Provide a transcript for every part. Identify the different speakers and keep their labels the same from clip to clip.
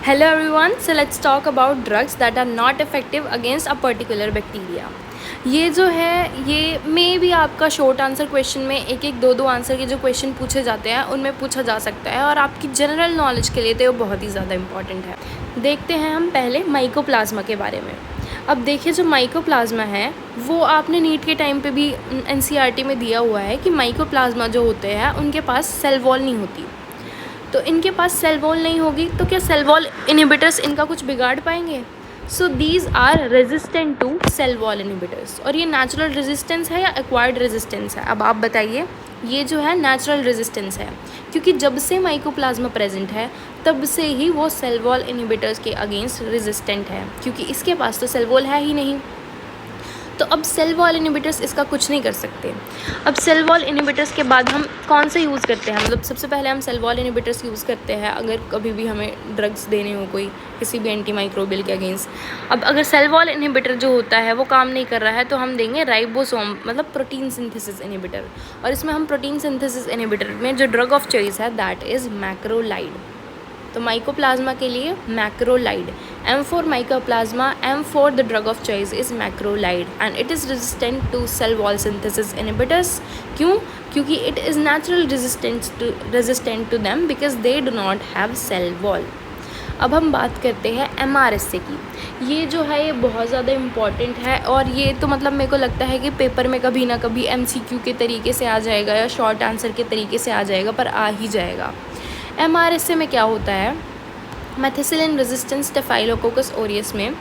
Speaker 1: Hello everyone, so let's talk about drugs that are not effective against a particular bacteria. ये जो है ये मे भी आपका शॉर्ट आंसर क्वेश्चन में एक एक दो आंसर के जो क्वेश्चन पूछे जाते हैं उनमें पूछा जा सकता है और आपकी जनरल नॉलेज के लिए तो ये बहुत ही ज़्यादा इंपॉर्टेंट है। देखते हैं हम पहले माइकोप्लाज्मा के बारे में। अब देखिए जो माइकोप्लाज्मा है वो आपने नीट के टाइम पे भी NCERT में दिया हुआ है कि माइकोप्लाज्मा जो होते हैं उनके पास सेल वॉल नहीं होती। तो इनके पास सेल वॉल नहीं होगी तो क्या सेल वॉल इनहिबिटर्स इनका कुछ बिगाड़ पाएंगे? So these are resistant to cell wall inhibitors. और ये नेचुरल रेजिस्टेंस है या एक्वायर्ड रेजिस्टेंस है? अब आप बताइए। ये जो है नेचुरल रेजिस्टेंस है, क्योंकि जब से माइकोप्लाज्मा प्रेजेंट है तब से ही वो सेल वॉल इनहिबिटर्स के अगेंस्ट रेजिस्टेंट है, क्योंकि इसके पास तो सेल वॉल है ही नहीं। तो अब सेल वॉल इनहिबिटर्स इसका कुछ नहीं कर सकते। अब सेल वॉल इनहिबिटर्स के बाद हम कौन से यूज़ करते हैं? मतलब सबसे पहले हम सेल वॉल इनहिबिटर्स यूज़ करते हैं अगर कभी भी हमें ड्रग्स देने हो कोई किसी भी एंटी माइक्रोबियल के अगेंस्ट। अब अगर सेल वॉल इनहिबिटर जो होता है वो काम नहीं कर रहा है तो हम देंगे राइबोसोम, मतलब प्रोटीन सिंथेसिस इनहिबिटर। और इसमें हम प्रोटीन सिंथेसिस इनहिबिटर में जो ड्रग ऑफ चॉइस है दैट इज़ मैक्रोलाइड। तो माइकोप्लाज्मा के लिए macrolide, M for mycoplasma, M for the drug of choice is macrolide and it is resistant to cell wall synthesis inhibitors. क्यों? क्योंकि it is natural resistant to them because they do not have cell wall. अब हम बात करते हैं MRSA की। ये जो है ये बहुत ज़्यादा इम्पॉर्टेंट है और ये तो मतलब मेरे को लगता है कि पेपर में कभी ना कभी MCQ के तरीके से आ जाएगा या शॉर्ट आंसर के तरीके से आ जाएगा, पर आ ही जाएगा। MRSA में क्या होता है? मेथिसिलिन रेजिस्टेंस स्टेफाइलोकोकस ओरियस में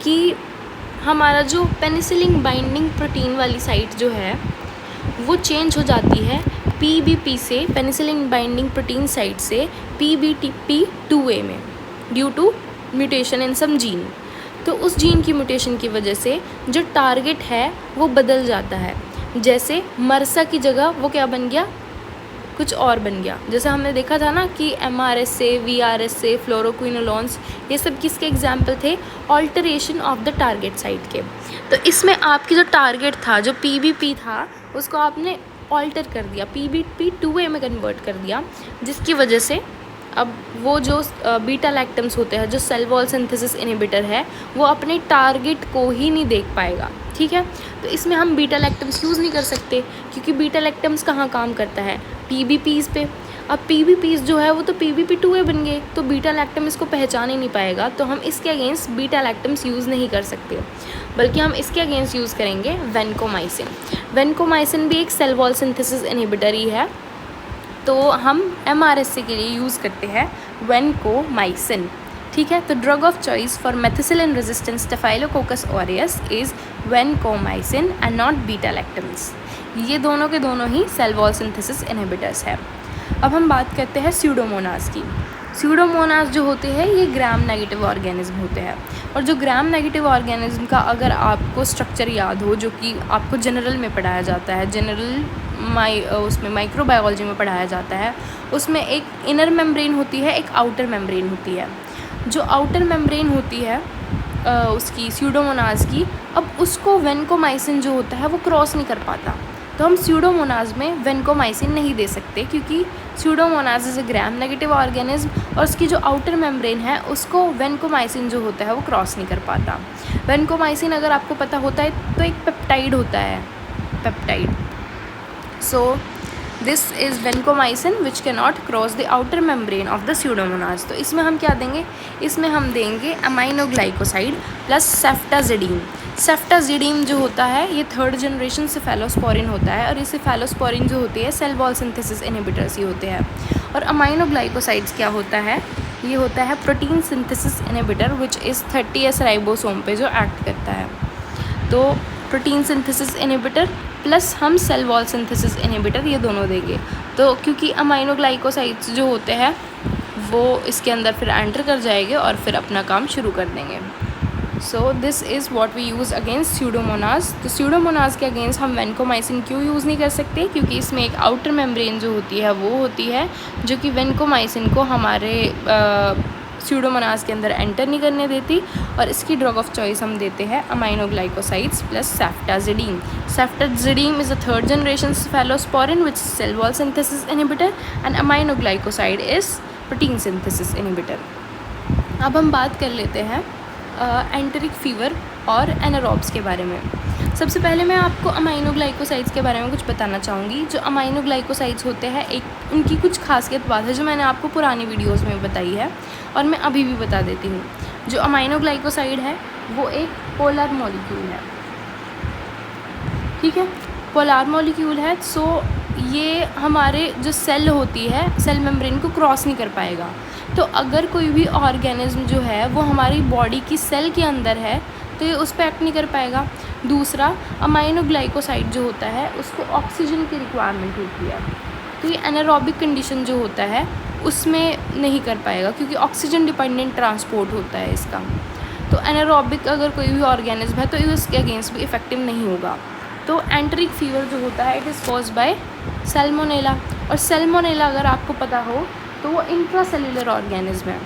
Speaker 1: कि हमारा जो पेनिसिलिन बाइंडिंग प्रोटीन वाली साइट जो है वो चेंज हो जाती है PBP से, पेनिसिलिन बाइंडिंग प्रोटीन साइट से PBP2A में due to mutation in some gene. तो उस जीन की म्यूटेशन की वजह से जो टारगेट है वो बदल जाता है। जैसे मरसा की जगह वो क्या बन गया? कुछ और बन गया। जैसे हमने देखा था ना कि MRSA, VRSA, फ्लोरोक्विनोलॉन्स, ये सब किसके एग्जाम्पल थे? Alteration of the target site के। तो इसमें आपकी जो टारगेट था, जो PBP था, उसको आपने ऑल्टर कर दिया, PBP2A में कन्वर्ट कर दिया, जिसकी वजह से अब वो जो बीटा लैक्टम्स होते हैं, जो सेल वॉल सिंथेसिस इनहिबिटर है, वो अपने टारगेट को ही नहीं देख पाएगा। ठीक है, तो इसमें हम बीटा लैक्टम्स यूज़ नहीं कर सकते, क्योंकि बीटा लैक्टम्स कहाँ काम करता है? PBPs पे। अब PBPs जो है वो तो PBP2A बन गए, तो बीटा लैक्टम इसको पहचान ही नहीं पाएगा, तो हम इसके अगेंस्ट बीटा लैक्टम्स यूज़ नहीं कर सकते, बल्कि हम इसके अगेंस्ट यूज़ करेंगे वेनकोमाइसिन। वेनकोमाइसिन भी एक सेल वॉल सिंथेसिस इनहिबिटर ही है, तो हम MRSA के लिए यूज़ करते हैं वेनकोमाइसिन। ठीक है, तो drug of choice for methicillin resistant staphylococcus aureus is vancomycin and not beta lactams. ये दोनों के दोनों ही सेल वॉल सिंथेसिस इनहिबिटर्स है। अब हम बात करते हैं स्यूडोमोनास की। स्यूडोमोनास जो होते हैं ये ग्राम नेगेटिव ऑर्गेनिज्म होते हैं, और जो ग्राम नेगेटिव ऑर्गेनिज्म का अगर आपको स्ट्रक्चर याद हो, जो कि आपको जनरल में पढ़ाया जाता है, उसमें माइक्रोबायोलॉजी में पढ़ाया जाता है, उसमें एक इनर मेम्ब्रेन होती है, एक आउटर मेम्ब्रेन होती है। जो आउटर मेम्ब्रेन होती है उसकी स्यूडोमोनास की, अब उसको वेनकोमाइसिन जो होता है वो क्रॉस नहीं कर पाता, तो हम स्यूडोमोनास में वेनकोमाइसिन नहीं दे सकते, क्योंकि Pseudomonas is a gram negative organism और उसकी जो आउटर मेम्ब्रेन है उसको वेनकोमाइसिन जो होता है वो क्रॉस नहीं कर पाता। वेनकोमाइसिन अगर आपको पता होता है तो एक पेप्टाइड होता है, peptide. So this is vancomycin which can not cross the outer membrane of the Pseudomonas. तो इसमें हम क्या देंगे? इसमें हम देंगे अमाइनोग्लाइकोसाइड प्लस सेफ्टाजिडीन। सेफ्टाजिडीन जो होता है ये थर्ड जनरेशन सेफेलोस्पोरिन होता है, और ये सेफेलोस्पोरिन जो होती है सेल वॉल सिंथेसिस इनहिबिटर्स ही होते हैं। और अमाइनोग्लाइकोसाइड्स क्या होता है? ये होता है protein synthesis inhibitor which is 30S ribosome पे जो एक्ट करता है। तो प्रोटीन सिंथेसिस इनहिबिटर प्लस हम सेल वॉल सिंथेसिस इनहिबिटर, ये दोनों देंगे। तो क्योंकि अमाइनोग्लाइकोसाइड्स जो होते हैं वो इसके अंदर फिर एंटर कर जाएंगे और फिर अपना काम शुरू कर देंगे। So this is what we use against Pseudomonas. तो स्यूडोमोनास के अगेंस्ट हम वेनकोमाइसिन क्यों यूज़ नहीं कर सकते? क्योंकि इसमें एक आउटर मेम्ब्रेन जो होती है वो होती है जो कि वेनकोमाइसिन को हमारे स्यूडोमोनास के अंदर एंटर नहीं करने देती, और इसकी ड्रग ऑफ चॉइस हम देते हैं aminoglycosides plus ceftazidime. Ceftazidime is a third generation cephalosporin which cell wall synthesis inhibitor, and aminoglycoside is protein synthesis inhibitor. अब हम बात कर लेते हैं एंटेरिक फीवर और एनारोब्स के बारे में। सबसे पहले मैं आपको अमाइनोग्लाइकोसाइड्स के बारे में कुछ बताना चाहूँगी। जो अमाइनोग्लाइकोसाइड्स होते हैं, एक उनकी कुछ खासियत बात है जो मैंने आपको पुरानी वीडियोस में बताई है और मैं अभी भी बता देती हूँ। जो अमाइनोग्लाइकोसाइड है वो एक पोलर मॉलिक्यूल है, ठीक है, पोलर मॉलिक्यूल है। सो ये हमारे जो सेल होती है, सेल मेम्ब्रेन को क्रॉस नहीं कर पाएगा। तो अगर कोई भी ऑर्गेनिज्म जो है वो हमारी बॉडी की सेल के अंदर है तो ये उस पर एक्ट नहीं कर पाएगा। दूसरा, अमाइनोग्लाइकोसाइड जो होता है उसको ऑक्सीजन की रिक्वायरमेंट होती है, तो ये एनारोबिक कंडीशन जो होता है उसमें नहीं कर पाएगा क्योंकि ऑक्सीजन डिपेंडेंट ट्रांसपोर्ट होता है इसका। तो एनारोबिक अगर कोई भी ऑर्गेनिज्म है तो इसके अगेंस्ट भी इफेक्टिव नहीं होगा। तो एंटेरिक फीवर जो होता है it is caused by Salmonella. और सैल्मोनेला अगर आपको पता हो तो वो इंट्रासेल्युलर ऑर्गेनिज्म है,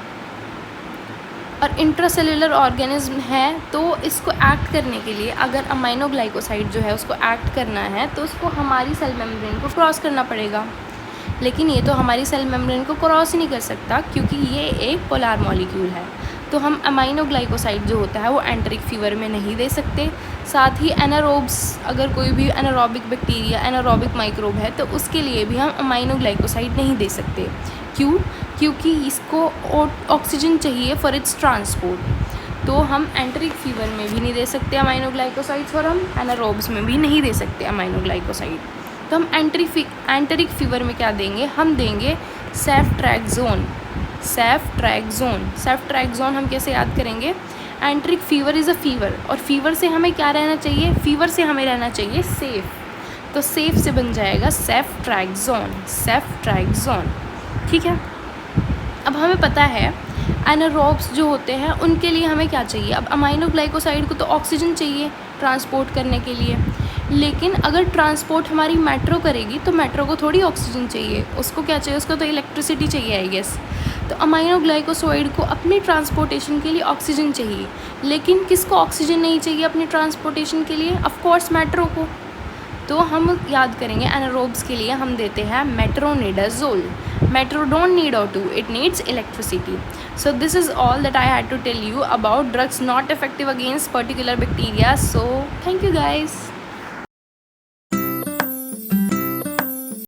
Speaker 1: और इंट्रासेल्युलर ऑर्गेनिज्म है तो इसको एक्ट करने के लिए अगर अमाइनोग्लाइकोसाइड जो है उसको एक्ट करना है तो उसको हमारी सेल मेम्ब्रेन को क्रॉस करना पड़ेगा। लेकिन ये तो हमारी सेल मेम्ब्रेन को क्रॉस ही नहीं कर सकता क्योंकि ये एक पोलर मॉलिक्यूल है। तो हम अमाइनोग्लाइकोसाइड जो होता है वो एंटेरिक फीवर में नहीं दे सकते। साथ ही एनारोब्स, अगर कोई भी एनारोबिक बैक्टीरिया, एनारोबिक माइक्रोब है तो उसके लिए भी हम अमाइनोग्लाइकोसाइड नहीं दे सकते। क्यों? क्योंकि इसको ऑक्सीजन चाहिए फॉर इट्स ट्रांसपोर्ट। तो हम एंटेरिक फीवर में भी नहीं दे सकते अमाइनोग्लाइकोसाइड्स और हम एनारोब्स में भी नहीं दे सकते अमाइनोग्लाइकोसाइड। तो हम एंटेरिक फीवर में क्या देंगे? हम देंगे सेफ्ट्रैक्सोन। सेफ्ट्रैक्सोन हम कैसे याद करेंगे? Enteric fever is a fever, और फीवर से हमें क्या रहना चाहिए? फीवर से हमें रहना चाहिए सेफ़। तो सेफ़ से बन जाएगा सेफ्ट्रैक्सोन, ठीक है। अब हमें पता है एनारोब्स जो होते हैं उनके लिए हमें क्या चाहिए? अब अमाइनोग्लाइकोसाइड को तो ऑक्सीजन चाहिए ट्रांसपोर्ट करने के लिए, लेकिन अगर ट्रांसपोर्ट हमारी मेट्रो करेगी तो मेट्रो को थोड़ी ऑक्सीजन चाहिए, उसको क्या चाहिए? उसको तो इलेक्ट्रिसिटी चाहिए आई गेस। तो अमाइनोग्लाइकोसाइड को अपनी ट्रांसपोर्टेशन के लिए ऑक्सीजन चाहिए, लेकिन किसको ऑक्सीजन नहीं चाहिए अपनी ट्रांसपोर्टेशन के लिए? ऑफकोर्स मेट्रो को। तो हम याद करेंगे एनारोब्स के लिए हम देते हैं metronidazole. Metro don't need O2, it needs electricity. So this is all that I had to tell you about drugs not effective against particular bacteria. So thank you guys.